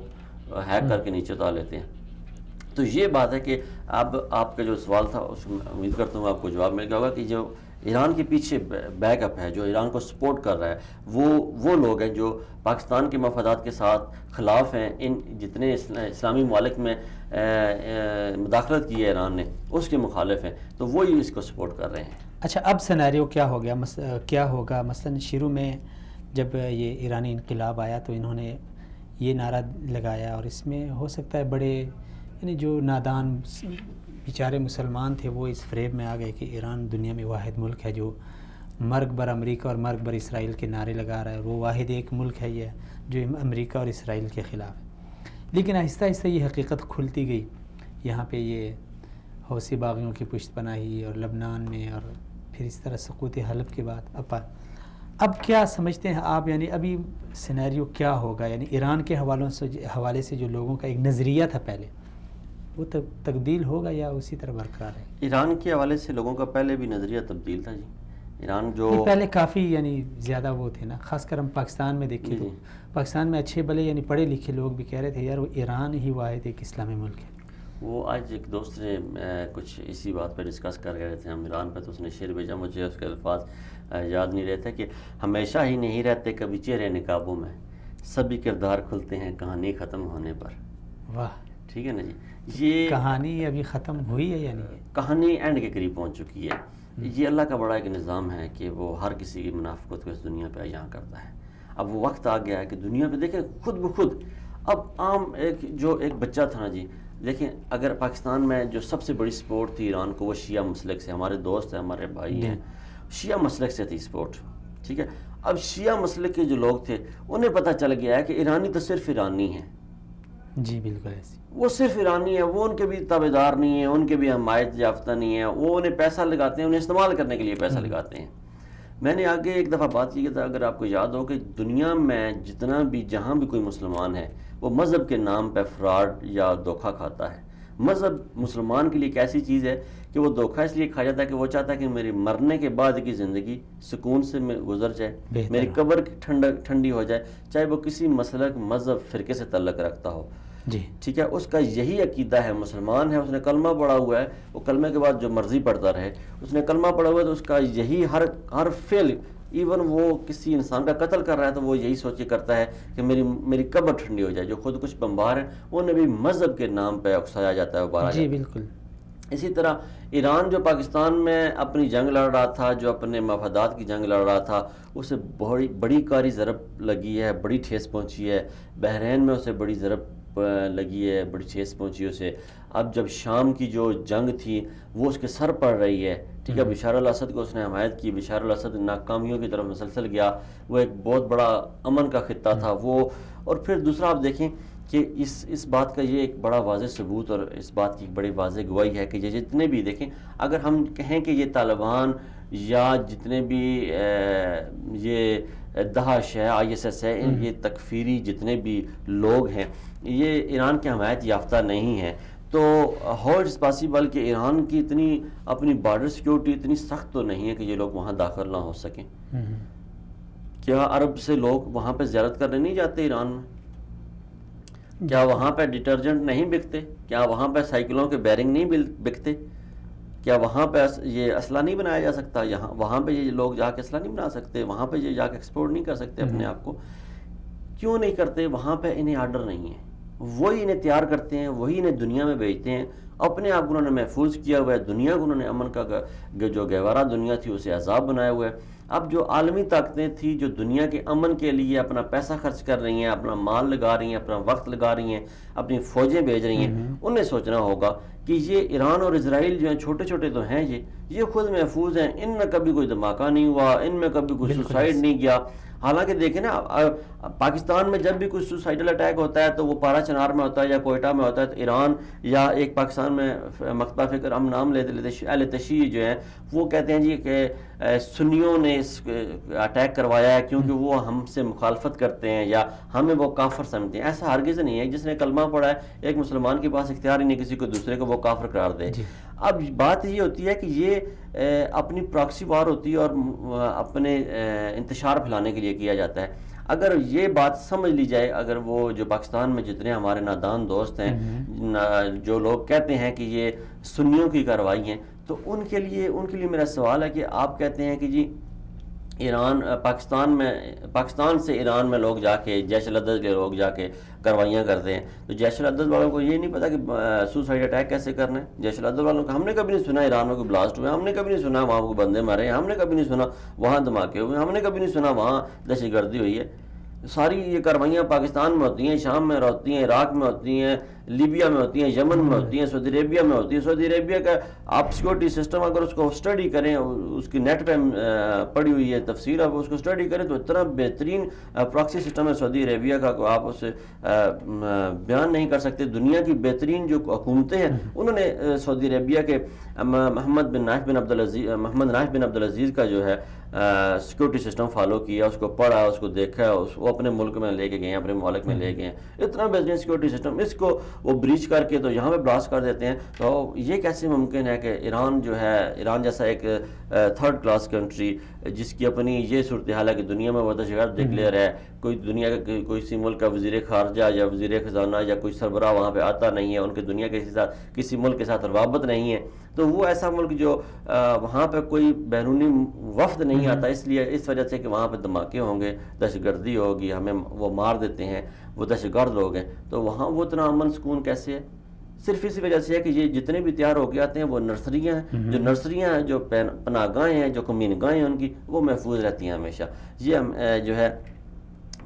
ہیک کر کے نیچے اتار لیتے ہیں. تو یہ بات ہے کہ اب آپ کا جو سوال تھا اس میں امید کرتا ہوں آپ کو جواب مل گیا ہوگا کہ جو ایران کے پیچھے بیک اپ ہے، جو ایران کو سپورٹ کر رہا ہے، وہ لوگ ہیں جو پاکستان کے مفادات کے ساتھ خلاف ہیں. ان جتنے اسلامی ممالک میں مداخلت کی ہے ایران نے اس کے مخالف ہیں، تو وہی اس کو سپورٹ کر رہے ہیں. اچھا، اب سیناریو کیا ہو گیا، کیا ہوگا؟ مثلا شروع میں جب یہ ایرانی انقلاب آیا تو انہوں نے یہ نعرہ لگایا اور اس میں ہو سکتا ہے بڑے یعنی جو نادان بیچارے مسلمان تھے وہ اس فریب میں آ گئے کہ ایران دنیا میں واحد ملک ہے جو مرگ بر امریکہ اور مرگ بر اسرائیل کے نعرے لگا رہا ہے. وہ واحد ایک ملک ہے یہ جو امریکہ اور اسرائیل کے خلاف ہے. لیکن آہستہ آہستہ یہ حقیقت کھلتی گئی. یہاں پہ یہ حوثی باغیوں کی پشت پناہی اور لبنان میں، اور پھر اس طرح سقوط حلب کے بعد اب کیا سمجھتے ہیں آپ؟ یعنی ابھی سینیریو کیا ہوگا؟ یعنی ایران کے حوالے سے جو لوگوں کا ایک نظریہ تھا پہلے، وہ تبدیل ہوگا یا اسی طرح برقرار ہے؟ ایران کے حوالے سے لوگوں کا پہلے بھی نظریہ تبدیل تھا جی. ایران جو پہلے کافی یعنی زیادہ وہ تھے نا، خاص کر ہم پاکستان میں دیکھیں تو پاکستان میں اچھے بھلے یعنی پڑھے لکھے لوگ بھی کہہ رہے تھے یار وہ ایران ہی واحد ایک اسلامی ملک ہے. وہ آج ایک دوست نے کچھ اسی بات پہ ڈسکس کر رہے تھے ہم ایران پہ، تو اس نے شعر بھیجا، مجھے اس کے الفاظ یاد نہیں رہتے کہ ہمیشہ ہی نہیں رہتے کبھی چہرے نقابوں میں، سبھی کردار کھلتے ہیں کہانی ختم ہونے پر. واہ، ٹھیک ہے نا جی. یہ کہانی ابھی ختم ہوئی ہے یعنی کہانی اینڈ کے قریب پہنچ چکی ہے. یہ اللہ کا بڑا ایک نظام ہے کہ وہ ہر کسی کی منافقت کو اس دنیا پہ یہاں کرتا ہے. اب وہ وقت آ گیا ہے کہ دنیا پہ دیکھیں خود بخود اب عام ایک بچہ تھا نا جی. دیکھیں اگر پاکستان میں جو سب سے بڑی سپورٹ تھی ایران کو وہ شیعہ مسلک سے، ہمارے دوست ہیں ہمارے بھائی ہیں، شیعہ مسلک سے تھی سپورٹ. ٹھیک ہے، اب شیعہ مسلک کے جو لوگ تھے انہیں پتہ چل گیا ہے کہ ایرانی تو صرف ایرانی ہیں. جی بالکل ایسی، وہ صرف ایرانی ہیں، وہ ان کے بھی تابع دار نہیں ہیں، ان کے بھی حمایت یافتہ نہیں ہیں، وہ انہیں پیسہ لگاتے ہیں، انہیں استعمال کرنے کے لیے پیسہ لگاتے ہیں. میں نے آگے ایک دفعہ بات کی تھا، اگر آپ کو یاد ہو کہ دنیا میں جتنا بھی جہاں بھی کوئی مسلمان ہے وہ مذہب کے نام پہ فراڈ یا دھوکہ کھاتا ہے. مذہب مسلمان کے لیے ایک ایسی چیز ہے کہ وہ دھوکہ اس لیے کھا جاتا ہے کہ وہ چاہتا ہے کہ میری مرنے کے بعد کی زندگی سکون سے گزر جائے، میری قبر ٹھنڈی ہو جائے، چاہے وہ کسی مسلک مذہب فرقے سے تعلق رکھتا ہو. جی ٹھیک ہے، اس کا یہی عقیدہ ہے. مسلمان ہے، اس نے کلمہ پڑھا ہوا ہے، وہ کلمے کے بعد جو مرضی پڑھتا رہے. اس نے کلمہ پڑھا ہوا ہے تو اس کا یہی ہر فعل، ایون وہ کسی انسان کا قتل کر رہا ہے تو وہ یہی سوچ کے کرتا ہے کہ میری قبر ٹھنڈی ہو جائے. جو خود کچھ بمبار ہیں انہیں بھی مذہب کے نام پہ اکسایا جاتا ہے. جی بالکل. اسی طرح ایران جو پاکستان میں اپنی جنگ لڑ رہا تھا، جو اپنے مفادات کی جنگ لڑ رہا تھا، اسے بڑی کاری ضرب لگی ہے، بڑی ٹھیس پہنچی ہے۔ بحرین میں اسے بڑی ضرب لگی ہے، بڑی ٹھیس پہنچی اسے۔ اب جب شام کی جو جنگ تھی وہ اس کے سر پڑ رہی ہے، ٹھیک ہے، بشار الاسد کو اس نے حمایت کی، بشار الاسد ناکامیوں کی طرف مسلسل گیا، وہ ایک بہت بڑا امن کا خطہ تھا وہ۔ اور پھر دوسرا آپ دیکھیں کہ اس بات کا یہ ایک بڑا واضح ثبوت اور اس بات کی ایک بڑی واضح گواہی ہے کہ یہ جتنے بھی دیکھیں، اگر ہم کہیں کہ یہ طالبان یا جتنے بھی یہ داعش ہے، ISS ہے، یہ تکفیری جتنے بھی لوگ ہیں، یہ ایران کی حمایت یافتہ نہیں ہیں، تو ہاؤ اٹس پاسبل کہ ایران کی اتنی اپنی بارڈر سیکیورٹی اتنی سخت تو نہیں ہے کہ یہ لوگ وہاں داخل نہ ہو سکیں؟ کیا عرب سے لوگ وہاں پہ زیارت کرنے نہیں جاتے ایران میں؟ کیا وہاں پہ ڈٹرجنٹ نہیں بکتے؟ کیا وہاں پہ سائیکلوں کے بیرنگ نہیں بکتے؟ کیا وہاں پہ یہ اسلحہ نہیں بنایا جا سکتا؟ وہاں پہ یہ لوگ جا کے اسلحہ نہیں بنا سکتے؟ وہاں پہ یہ جا کے ایکسپورٹ نہیں کر سکتے اپنے آپ کو؟ کیوں نہیں کرتے؟ وہاں پہ انہیں آرڈر نہیں ہے، وہی انہیں تیار کرتے ہیں، وہی انہیں دنیا میں بھیجتے ہیں، اپنے آپ کو انہوں نے محفوظ کیا ہوا ہے، دنیا کو انہوں نے امن کا جو گہوارہ دنیا تھی اسے عذاب بنایا ہوا ہے۔ اب جو عالمی طاقتیں تھیں جو دنیا کے امن کے لیے اپنا پیسہ خرچ کر رہی ہیں، اپنا مال لگا رہی ہیں، اپنا وقت لگا رہی ہیں، اپنی فوجیں بھیج رہی ہیں، انہیں سوچنا ہوگا کہ یہ ایران اور اسرائیل جو ہیں چھوٹے چھوٹے تو ہیں، یہ خود محفوظ ہیں، ان میں کبھی کوئی دھماکہ نہیں ہوا، ان میں کبھی کوئی سوسائڈ نہیں گیا۔ حالانکہ دیکھیں نا، پاکستان میں جب بھی کوئی سوسائڈل اٹیک ہوتا ہے تو وہ پارا چنار میں ہوتا ہے یا کوئٹہ میں ہوتا ہے، تو ایران یا ایک پاکستان میں مکتبہ فکر ہم نام لیتے اہل تشیع جو ہیں وہ کہتے ہیں جی کہ سنیوں نے اس اٹیک کروایا ہے کیونکہ وہ ہم سے مخالفت کرتے ہیں یا ہمیں وہ کافر سمجھتے ہیں۔ ایسا ہرگز نہیں ہے، جس نے کلمہ پڑھا ہے ایک مسلمان کے پاس اختیار ہی نہیں کسی کو دوسرے کو وہ کافر قرار دے۔ اب بات یہ ہوتی ہے کہ یہ اپنی پراکسی وار ہوتی ہے اور اپنے انتشار پھیلانے کے لیے کیا جاتا ہے۔ اگر یہ بات سمجھ لی جائے، اگر وہ جو پاکستان میں جتنے ہمارے نادان دوست ہیں جو لوگ کہتے ہیں کہ یہ سنیوں کی کارروائی ہیں، تو ان کے لیے میرا سوال ہے کہ آپ کہتے ہیں کہ جی ایران پاکستان سے ایران میں لوگ جا کے جیش العدد کے لوگ جا کے کاروائیاں کرتے ہیں، تو جیش العدد والوں کو یہ نہیں پتا کہ سوسائڈ اٹیک کیسے کرنا ہے؟ جیش العدد والوں کو ہم نے کبھی نہیں سنا ایران میں کوئی بلاسٹ ہوئے، ہم نے کبھی نہیں سنا وہاں کوئی بندے مارے ہیں، ہم نے کبھی نہیں سنا وہاں دھماکے ہوئے، ہم نے کبھی نہیں سنا وہاں دہشت گردی ہوئی ہے۔ ساری یہ کاروائیاں پاکستان میں ہوتی ہیں، شام میں ہوتی ہیں، عراق میں ہوتی ہیں، لیبیا میں ہوتی ہیں، یمن میں ہوتی ہیں، سعودی عربیہ میں ہوتی ہیں۔ سعودی عربیہ کا آپ سیکورٹی سسٹم اگر اس کو اسٹڈی کریں، اس کی نیٹ پہ پڑی ہوئی ہے تفسیر، آپ اس کو اسٹڈی کریں تو اتنا بہترین پراکسی سسٹم ہے سعودی عربیہ کا کہ آپ اسے بیان نہیں کر سکتے۔ دنیا کی بہترین جو حکومتیں ہیں انہوں نے سعودی عربیہ کے محمد نائف بن عبدالعزیز کا جو ہے سیکورٹی سسٹم فالو کیا، اس کو پڑھا، اس کو دیکھا، وہ اپنے ملک میں لے کے گئے ہیں، اپنے ممالک میں لے گئے ہیں۔ اتنا بہترین سیکورٹی سسٹم، اس کو وہ بریچ کر کے تو یہاں پہ بلاسٹ کر دیتے ہیں۔ تو یہ کیسے ممکن ہے کہ ایران جو ہے، ایران جیسا ایک تھرڈ کلاس کنٹری جس کی اپنی یہ صورتحال ہے کہ دنیا میں وہ دہشت گرد ڈکلیئر ہے، کوئی دنیا کا کوئی سی ملک کا وزیر خارجہ یا وزیر خزانہ یا کوئی سربراہ وہاں پہ آتا نہیں ہے، ان کے دنیا کے کسی ملک کے ساتھ روابط نہیں ہے، تو وہ ایسا ملک جو وہاں پہ کوئی بیرونی وفد نہیں آتا، اس وجہ سے کہ وہاں پہ دھماکے ہوں گے، دہشت گردی ہوگی، ہمیں وہ مار دیتے ہیں، وہ دہشت گرد لوگ ہیں، تو وہاں وہ اتنا امن سکون کیسے ہے؟ صرف اسی وجہ سے ہے کہ یہ جتنے بھی تیار ہو کے آتے ہیں وہ نرسریاں ہیں، جو پناہ گاہیں ہیں، جو کمین گاہیں ہیں ان کی، وہ محفوظ رہتی ہیں ہمیشہ۔ یہ جو ہے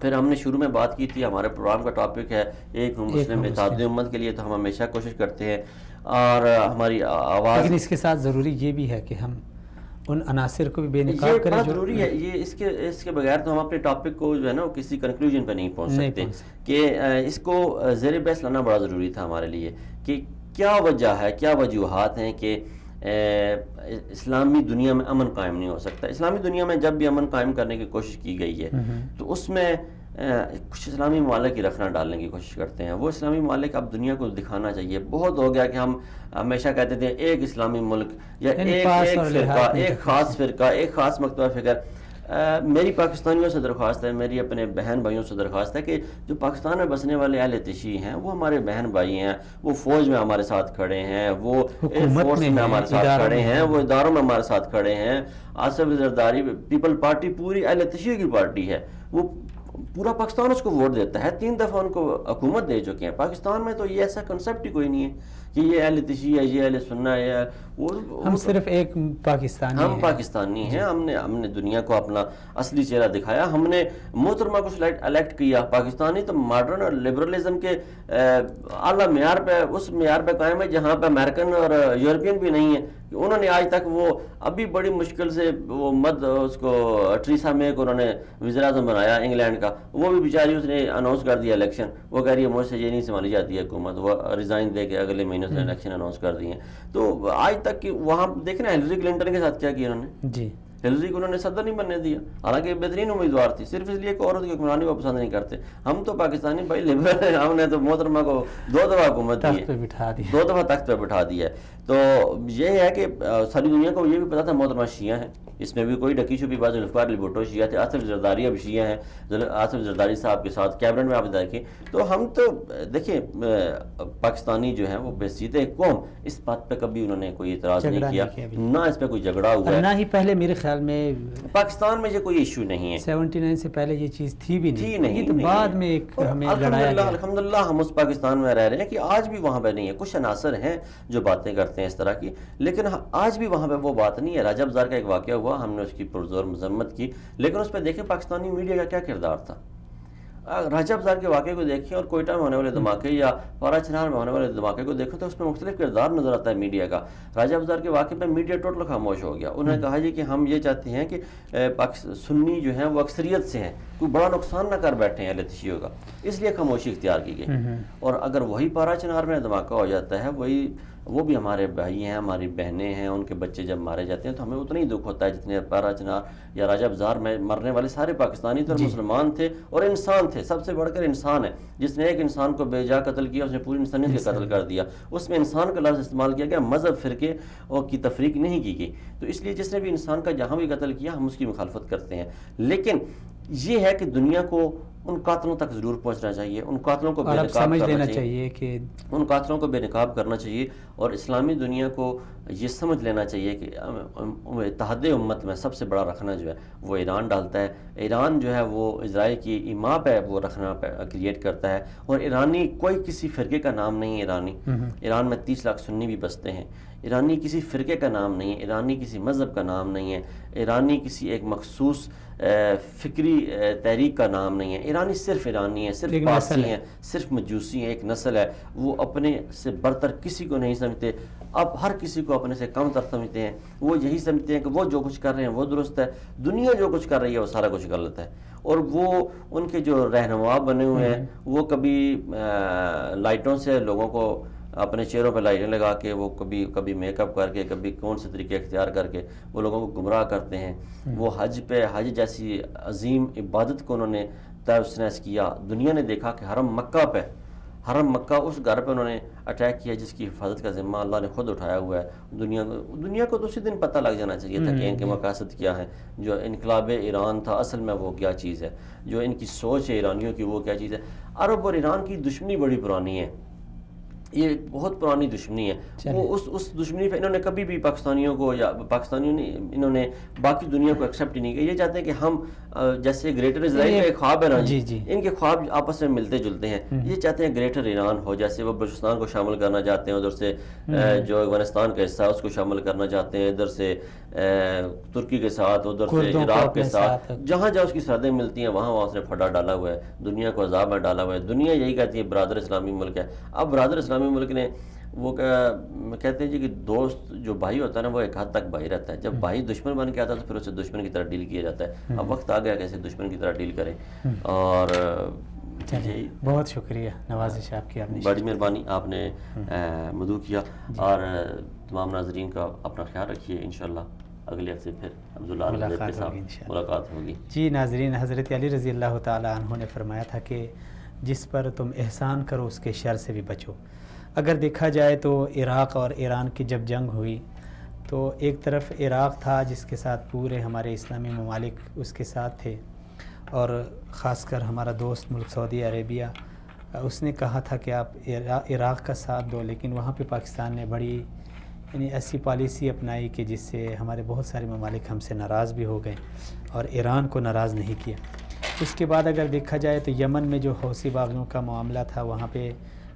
پھر ہم نے شروع میں بات کی تھی، ہمارے پروگرام کا ٹاپک ہے ایک مسلم اتحاد امت کے لیے، تو ہم ہمیشہ کوشش کرتے ہیں اور ہماری آواز، لیکن اس کے ساتھ ضروری یہ بھی ہے کہ ہم ان عناصر کو بھی بے نقاب کریں، یہ ضروری ہے۔ یہ اس کے بغیر تو ہم اپنے ٹاپک کو جو ہے نا کسی کنکلوژن پہ نہیں پہنچ سکتے، کہ اس کو زیر بحث لانا بڑا ضروری تھا ہمارے لیے کہ کیا وجہ ہے، کیا وجوہات ہیں کہ اسلامی دنیا میں امن قائم نہیں ہو سکتا۔ اسلامی دنیا میں جب بھی امن قائم کرنے کی کوشش کی گئی ہے تو اس میں کچھ اسلامی ممالک کی رکھنا ڈالنے کی کوشش کرتے ہیں۔ وہ اسلامی ممالک اب دنیا کو دکھانا چاہیے۔ بہت ہو گیا کہ ہم ہمیشہ کہتے تھے ایک اسلامی ملک یا ایک فرقہ، ایک خاص فرقہ، ایک خاص مکتبہ فکر۔ میری پاکستانیوں سے درخواست ہے، میری اپنے بہن بھائیوں سے درخواست ہے کہ جو پاکستان میں بسنے والے اہل تشیع ہیں وہ ہمارے بہن بھائی ہیں، وہ فوج میں ہمارے ساتھ کھڑے ہیں، وہ ایئر فورس میں ہمارے ساتھ کھڑے ہیں، وہ اداروں میں ہمارے ساتھ کھڑے ہیں۔ آصف زرداری پیپل پارٹی پوری اہل تشیع کی پارٹی ہے، وہ پورا پاکستان اس کو ووٹ دیتا ہے، 3 دفعہ ان کو حکومت دے چکے ہیں۔ پاکستان میں تو یہ ایسا کنسیپٹ ہی کوئی نہیں ہے کہ یہ اہل تشیع ہے، یہ اہل سنہ ہے، ہم صرف ایک پاکستانی ہم پاکستانی ہیں، ہم نے دنیا کو اپنا اصلی چہرہ دکھایا، ہم نے محترمہ کو الیکٹ کیا۔ پاکستانی تو ماڈرن اور لبرلزم کے اعلیٰ معیار پہ، اس معیار پہ قائم ہے جہاں پہ امریکن اور یورپین بھی نہیں ہیں۔ انہوں نے آج تک وہ ابھی بڑی مشکل سے وہ اس کو ٹریسا مے کو انہوں نے وزیر اعظم بنایا انگلینڈ کا، وہ بھی بیچاری اس نے اناؤنس کر دیا الیکشن، وہ کہہ رہی ہے مجھ سے یہ نہیں سنبھالی جاتی ہے حکومت، وہ ریزائن دے کے اگلے مہینے سے الیکشن اناؤنس کر دیے ہیں۔ تو آج تک کہ وہاں دیکھنا ہلری کلنٹن کے ساتھ کیا کیا انہوں نے، جی ہلری کو انہوں نے صدر نہیں بننے دیا، حالانکہ بہترین امیدوار تھی، صرف اس لیے کہ عورت کی حکمرانی کو پسند نہیں کرتے۔ ہم تو پاکستانی بھائی لبرل ہیں، ہم نے تو محترمہ کو 2 دفعہ حکومت دی ہے، 2 دفعہ تخت پہ بٹھا دیا ہے۔ تو یہ ہے کہ ساری دنیا کو یہ بھی پتا تھا محترمہ شیعہ ہیں، اس میں بھی کوئی ڈکی چھپی بات، ذوالفقار علی بھٹو شیعہ تھے، آصف زرداری اب شیعہ ہیں، آصف زرداری صاحب کے ساتھ کیبنٹ میں آپ دیکھیں۔ تو ہم تو دیکھیں پاکستانی جو ہیں وہ بحیثیت ایک قوم، اس بات پہ کبھی انہوں نے کوئی اعتراض نہیں کیا، نہ اس پہ کوئی جھگڑا ہوا ہے، نہ ہی پہلے میرے خیال میں پاکستان میں یہ کوئی ایشو نہیں ہے، 79 سے پہلے یہ چیز تھی بھی نہیں، یہ تو بعد میں ایک ہمیں لڑایا گیا۔ الحمدللہ ہم اس پاکستان میں رہ رہے ہیں کہ آج بھی وہاں پہ نہیں ہے، کچھ عناصر ہیں جو باتیں کرتے ہیں اس طرح کی، لیکن آج بھی وہاں پہ وہ بات نہیں ہے۔ راجہ بازار کا ایک واقعہ ہوا، ہم نے اس کی پرزور مذمت کی، لیکن اس پہ دیکھیں پاکستانی میڈیا کا کیا کردار تھا۔ راجہ بازار کے واقعے کو دیکھیں اور کوئٹہ میں ہونے والے دھماکے یا پارا چنار میں ہونے والے دھماکے کو دیکھیں تو اس میں مختلف کردار نظر آتا ہے میڈیا کا۔ راجہ بازار کے واقعے پہ میڈیا ٹوٹل خاموش ہو گیا، انہوں نے کہا جی کہ ہم یہ چاہتے ہیں کہ سنی جو ہیں وہ اکثریت سے ہیں، کوئی بڑا نقصان نہ کر بیٹھے ہیں اہل تشیع کا، اس لیے خاموشی اختیار کی گئی۔ اور اگر وہی پارا چنار میں دھماکہ ہو جاتا ہے، وہ بھی ہمارے بھائی ہیں، ہماری بہنیں ہیں، ان کے بچے جب مارے جاتے ہیں تو ہمیں اتنا ہی دکھ ہوتا ہے جتنے پارا چنار یا راجہ بازار میں مرنے والے سارے پاکستانی تھے اور مسلمان تھے اور انسان تھے، سب سے بڑھ کر انسان ہے، جس نے ایک انسان کو بے جا قتل کیا، اس نے پوری انسانیت کا قتل کر دیا، اس میں انسان کا لفظ استعمال کیا گیا، مذہب فرقے اور کی تفریق نہیں کی گئی۔ تو اس لیے جس نے بھی انسان کا جہاں بھی قتل کیا ہم اس کی مخالفت کرتے ہیں، لیکن یہ ہے کہ دنیا کو ان قاتلوں تک ضرور پہنچنا چاہیے، ان قاتلوں کو بے نقاب کرنا چاہیے کہ ان قاتلوں کو بے نقاب کرنا چاہیے، اور اسلامی دنیا کو یہ سمجھ لینا چاہیے کہ اتحاد امت میں سب سے بڑا رکھنا جو ہے وہ ایران ڈالتا ہے۔ ایران جو ہے وہ اسرائیل کی ایما پہ وہ رکھنا کریٹ کرتا ہے، اور ایرانی کوئی کسی فرقے کا نام نہیں ہے، ایران میں 30 لاکھ سنی بھی بستے ہیں، ایرانی کسی فرقے کا نام نہیں ہے، ایرانی کسی مذہب کا نام نہیں ہے، ایرانی کسی ایک مخصوص فکری تحریک کا نام نہیں ہے، ایرانی صرف ایرانی ہے، صرف پارسی ہیں، صرف مجوسی ہیں، ایک نسل ہے، وہ اپنے سے برتر کسی کو نہیں سمجھتے، اب ہر کسی کو اپنے سے کم تر سمجھتے ہیں، وہ یہی سمجھتے ہیں کہ وہ جو کچھ کر رہے ہیں وہ درست ہے، دنیا جو کچھ کر رہی ہے وہ سارا کچھ غلط ہے، اور وہ ان کے جو رہنما بنے ہوئے ہیں وہ کبھی لائٹوں سے لوگوں کو اپنے چہروں پہ لائٹیں لگا کے، وہ کبھی میک اپ کر کے، کبھی کون سے طریقے اختیار کر کے وہ لوگوں کو گمراہ کرتے ہیں۔ وہ حج جیسی عظیم عبادت کو انہوں نے طیب سنیس کیا، دنیا نے دیکھا کہ حرم مکہ اس گھر پہ انہوں نے اٹیک کیا جس کی حفاظت کا ذمہ اللہ نے خود اٹھایا ہوا ہے۔ دنیا کو تو اسی دن پتہ لگ جانا چاہیے تھا کہ ان کے مقاصد کیا ہیں، جو انقلاب ایران تھا اصل میں وہ کیا چیز ہے، جو ان کی سوچ ہے ایرانیوں کی وہ کیا چیز ہے۔ عرب اور ایران کی دشمنی بڑی پرانی ہے، یہ بہت پرانی دشمنی ہے، وہ اس دشمنی پہ انہوں نے کبھی بھی پاکستانیوں کو یا پاکستانیوں نے انہوں نے باقی دنیا کو ایکسیپٹ ہی نہیں کیا۔ یہ چاہتے ہیں کہ ہم جیسے گریٹر اسرائیل کا ایک خواب ہے نا جی، ان کے خواب آپس میں ملتے جلتے ہیں، یہ چاہتے ہیں گریٹر ایران ہو، جیسے وہ بلوچستان کو شامل کرنا چاہتے ہیں، ادھر سے جو افغانستان کا حصہ ہے اس کو شامل کرنا چاہتے ہیں، ادھر سے ترکی کے ساتھ، ادھر سے عراق کے ساتھ، جہاں جہاں اس کی سرحدیں ملتی ہیں وہاں اس نے پھڈا ڈالا ہوا ہے، دنیا کو عذاب میں ڈالا ہوا ہے۔ دنیا یہی کہتی ہے برادر اسلامی ملک ہے، اب برادر اسلامی ملک نے وہ کہتے ہیں جی کہ دوست جو بھائی ہوتا ہے نا وہ ایک حد تک بھائی رہتا ہے، جب بھائی دشمن بن کے آتا ہے تو پھر اسے دشمن کی طرح ڈیل کیا جاتا ہے۔ اب وقت آ گیا کہ اسے دشمن کی طرح ڈیل کریں، اور بہت شکریہ نوازش آپ کی، بڑی مہربانی آپ نے مدعو کیا، اور تمام ناظرین کا اپنا خیال رکھیے، انشاءاللہ اگلے ہفتے پھر عبداللہ کے ساتھ ملاقات ہوگی۔ جی ناظرین، حضرت علی رضی اللہ تعالیٰ عنہ نے فرمایا تھا کہ جس پر تم احسان کرو اس کے شر سے بھی بچو۔ اگر دیکھا جائے تو عراق اور ایران کی جب جنگ ہوئی تو ایک طرف عراق تھا جس کے ساتھ پورے ہمارے اسلامی ممالک اس کے ساتھ تھے، اور خاص کر ہمارا دوست ملک سعودی عربیہ، اس نے کہا تھا کہ آپ عراق کا ساتھ دو، لیکن وہاں پہ پاکستان نے بڑی ایسی پالیسی اپنائی کہ جس سے ہمارے بہت سارے ممالک ہم سے ناراض بھی ہو گئے اور ایران کو ناراض نہیں کیا۔ اس کے بعد اگر دیکھا جائے تو یمن میں جو حوثی باغیوں کا معاملہ تھا، وہاں پہ